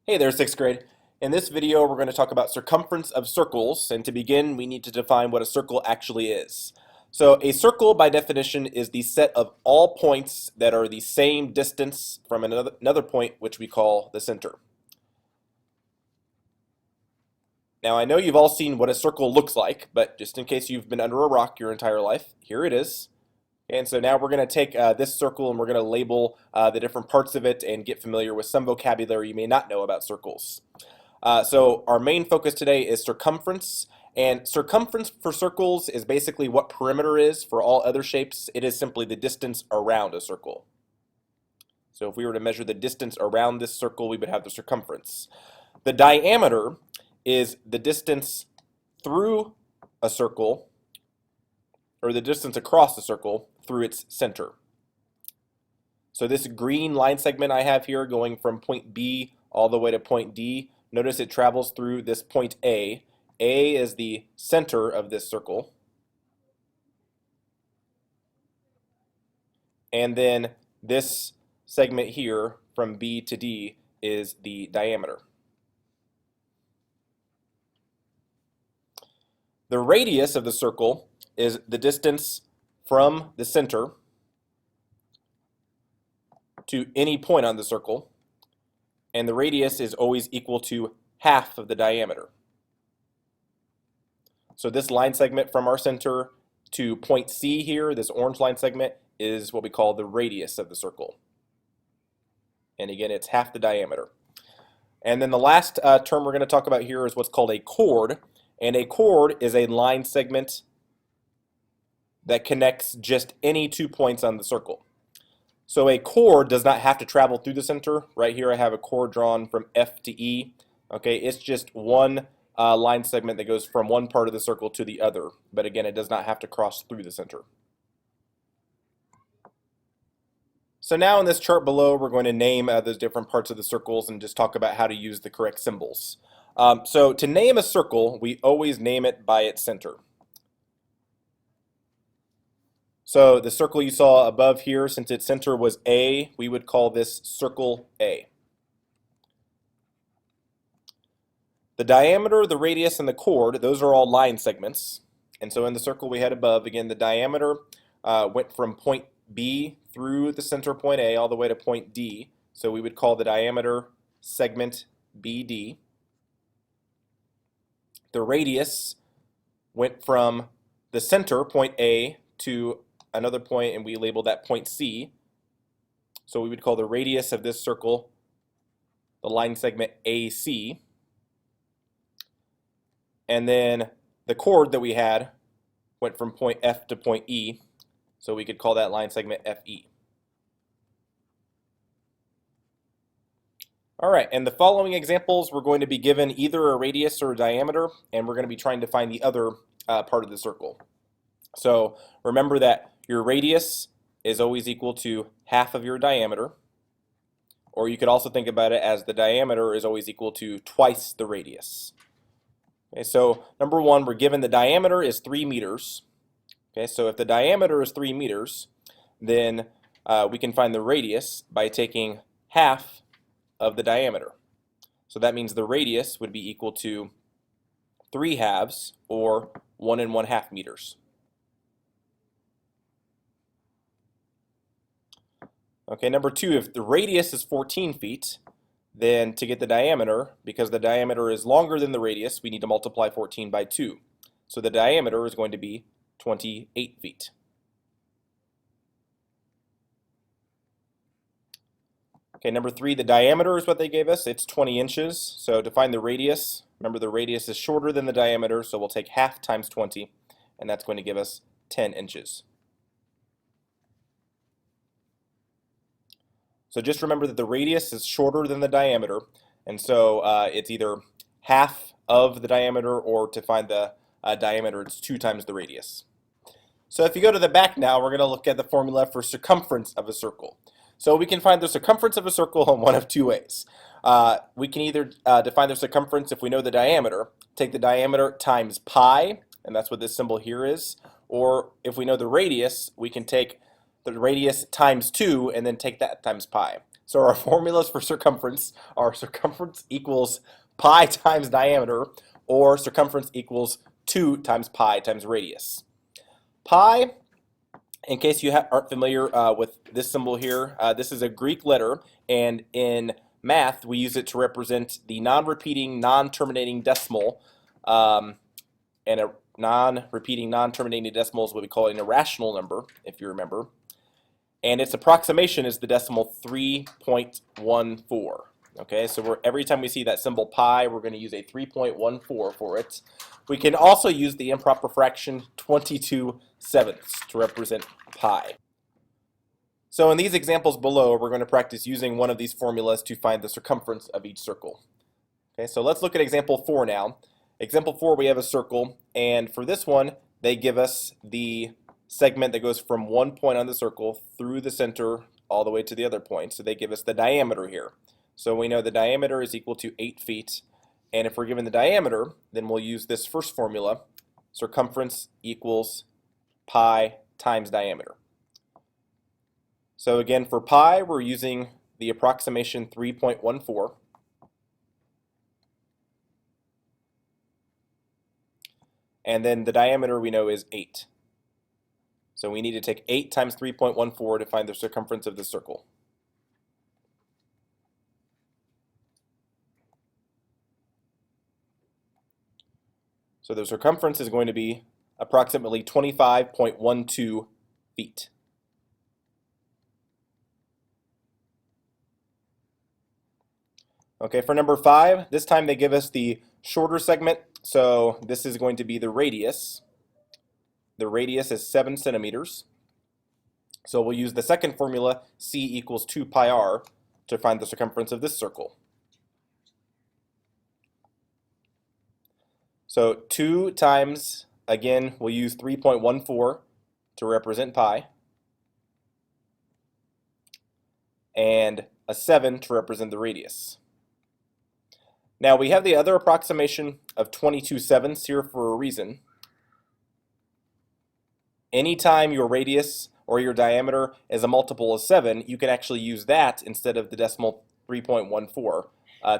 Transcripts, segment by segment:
Hey there, sixth grade. In this video, we're going to talk about circumference of circles, and to begin, we need to define what a circle actually is. So a circle, by definition, is the set of all points that are the same distance from another point, which we call the center. Now, I know you've all seen what a circle looks like, but just in case you've been under a rock your entire life, here it is. And so now we're going to take this circle and we're going to label the different parts of it and get familiar with some vocabulary you may not know about circles. So our main focus today is circumference, and circumference for circles is basically what perimeter is for all other shapes. It is simply the distance around a circle. So if we were to measure the distance around this circle, we would have the circumference. The diameter is the distance through a circle, or the distance across the circle through its center. So this green line segment I have here going from point B all the way to point D, notice it travels through this point A. A is the center of this circle. And then this segment here from B to D is the diameter. The radius of the circle is the distance from the center to any point on the circle, and the radius is always equal to half of the diameter. So this line segment from our center to point C here, this orange line segment, is what we call the radius of the circle. And again, it's half the diameter. And then the last term we're going to talk about here is what's called a chord. And a chord is a line segment that connects just any 2 points on the circle. So a chord does not have to travel through the center. Right here I have a chord drawn from F to E. Okay, it's just one line segment that goes from one part of the circle to the other. But again, it does not have to cross through the center. So now in this chart below, we're going to name those different parts of the circles and just talk about how to use the correct symbols. So to name a circle, we always name it by its center. So the circle you saw above here, since its center was A, we would call this circle A. The diameter, the radius, and the chord, those are all line segments. And so in the circle we had above, again, the diameter went from point B through the center point A all the way to point D. So we would call the diameter segment BD. The radius went from the center, point A, to another point, and we labeled that point C. So we would call the radius of this circle the line segment AC. And then the chord that we had went from point F to point E, so we could call that line segment FE. All right, and the following examples, we're going to be given either a radius or a diameter, and we're going to be trying to find the other part of the circle. So remember that your radius is always equal to half of your diameter, or you could also think about it as the diameter is always equal to twice the radius. Okay, so number one, we're given the diameter is 3 meters. Okay, so if the diameter is 3 meters, then we can find the radius by taking half of the diameter. So that means the radius would be equal to 3 halves, or 1 1/2 meters. Okay, number two, if the radius is 14 feet, then to get the diameter, because the diameter is longer than the radius, we need to multiply 14 by 2. So the diameter is going to be 28 feet. Okay, number three, the diameter is what they gave us. It's 20 inches. So to find the radius, remember the radius is shorter than the diameter, so we'll take half times 20, and that's going to give us 10 inches. So just remember that the radius is shorter than the diameter, and so it's either half of the diameter, or to find the diameter, it's 2 times the radius. So if you go to the back now, we're going to look at the formula for circumference of a circle. So we can find the circumference of a circle in one of 2 ways. We can either define the circumference if we know the diameter, take the diameter times pi, and that's what this symbol here is, or if we know the radius, we can take the radius times 2 and then take that times pi. So our formulas for circumference are circumference equals pi times diameter, or circumference equals 2 times pi times radius. Pi, in case you aren't familiar with this symbol here, this is a Greek letter, and in math we use it to represent the non-repeating, non-terminating decimal, and a non-repeating, non-terminating decimal is what we call an irrational number, if you remember. And its approximation is the decimal 3.14. Okay, so every time we see that symbol pi, we're going to use a 3.14 for it. We can also use the improper fraction 22/7 to represent pi. So in these examples below, we're going to practice using one of these formulas to find the circumference of each circle. Okay, so let's look at example 4 now. Example 4, we have a circle, and for this one, they give us the segment that goes from one point on the circle through the center all the way to the other point. So they give us the diameter here. So we know the diameter is equal to 8 feet, and if we're given the diameter, then we'll use this first formula, circumference equals pi times diameter. So again, for pi, we're using the approximation 3.14. And then the diameter we know is 8. So we need to take 8 times 3.14 to find the circumference of the circle. So the circumference is going to be approximately 25.12 feet. Okay, for number 5, this time they give us the shorter segment, so this is going to be the radius. The radius is 7 centimeters. So we'll use the second formula, c equals 2 pi r, to find the circumference of this circle. So 2 times, again, we'll use 3.14 to represent pi, and a 7 to represent the radius. Now we have the other approximation of 22/7 here for a reason. Anytime your radius or your diameter is a multiple of 7, you can actually use that instead of the decimal 3.14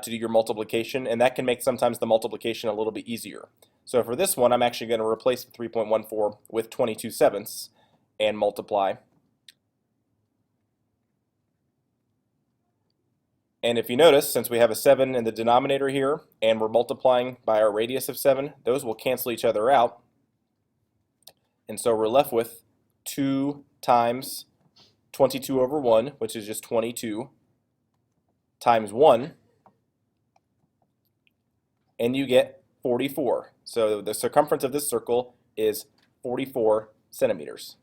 to do your multiplication, and that can make sometimes the multiplication a little bit easier. So for this one, I'm actually going to replace the 3.14 with 22/7 and multiply. And if you notice, since we have a 7 in the denominator here, and we're multiplying by our radius of 7, those will cancel each other out. And so we're left with 2 times 22 over 1, which is just 22, times 1, and you get 44. So the circumference of this circle is 44 centimeters.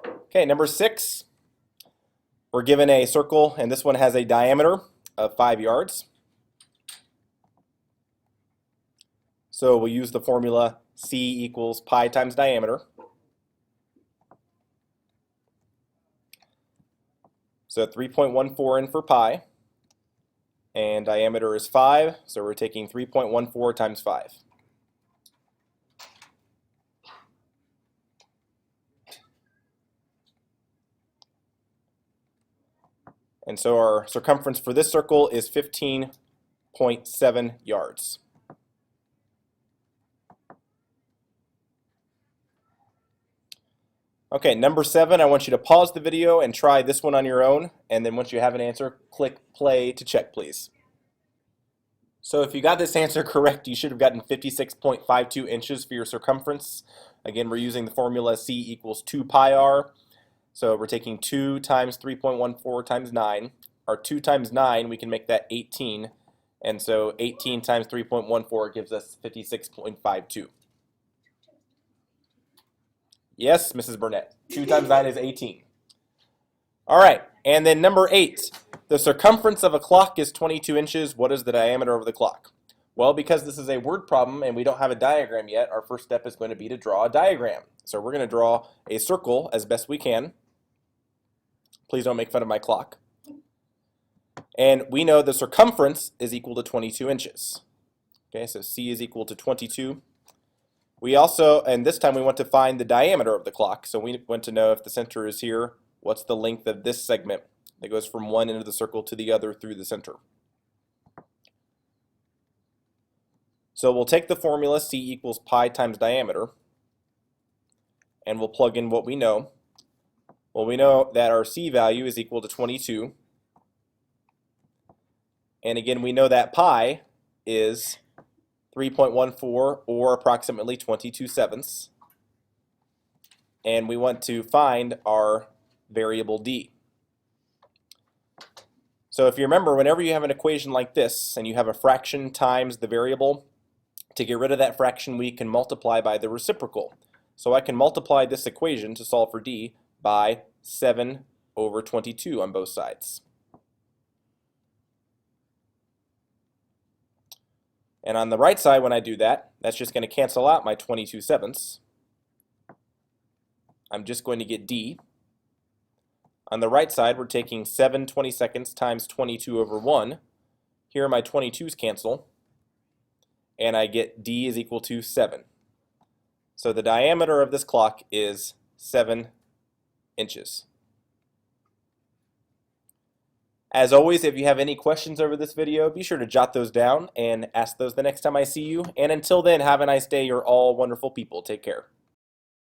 Okay, number 6. We're given a circle, and this one has a diameter of 5 yards. So we'll use the formula c equals pi times diameter. So 3.14 in for pi, and diameter is 5, so we're taking 3.14 times 5. And so our circumference for this circle is 15.7 yards. Okay, number 7, I want you to pause the video and try this one on your own, and then once you have an answer, click play to check, please. So if you got this answer correct, you should have gotten 56.52 inches for your circumference. Again, we're using the formula c equals 2 pi r. So we're taking 2 times 3.14 times 9. Our 2 times 9, we can make that 18. And so 18 times 3.14 gives us 56.52. Yes, Mrs. Burnett. 2 times 9 is 18. All right, and then number 8. The circumference of a clock is 22 inches. What is the diameter of the clock? Well, because this is a word problem and we don't have a diagram yet, our first step is going to be to draw a diagram. So we're going to draw a circle as best we can. Please don't make fun of my clock. And we know the circumference is equal to 22 inches. Okay, so C is equal to 22. We also, and this time we want to find the diameter of the clock. So we want to know if the center is here what's the length of this segment that goes from one end of the circle to the other through the center? So we'll take the formula c equals pi times diameter, and we'll plug in what we know. Well, we know that our c value is equal to 22. And again, we know that pi is 3.14 or approximately 22/7. And we want to find our variable d. So if you remember, whenever you have an equation like this and you have a fraction times the variable, to get rid of that fraction we can multiply by the reciprocal. So I can multiply this equation to solve for d by 7 over 22 on both sides. And on the right side, when I do that, that's just going to cancel out my 22/7. I'm just going to get d. On the right side, we're taking 7/22 times 22 over 1. Here my 22's cancel, and I get d is equal to 7. So the diameter of this clock is 7 inches. As always, if you have any questions over this video, be sure to jot those down and ask those the next time I see you. And until then, have a nice day. You're all wonderful people. Take care.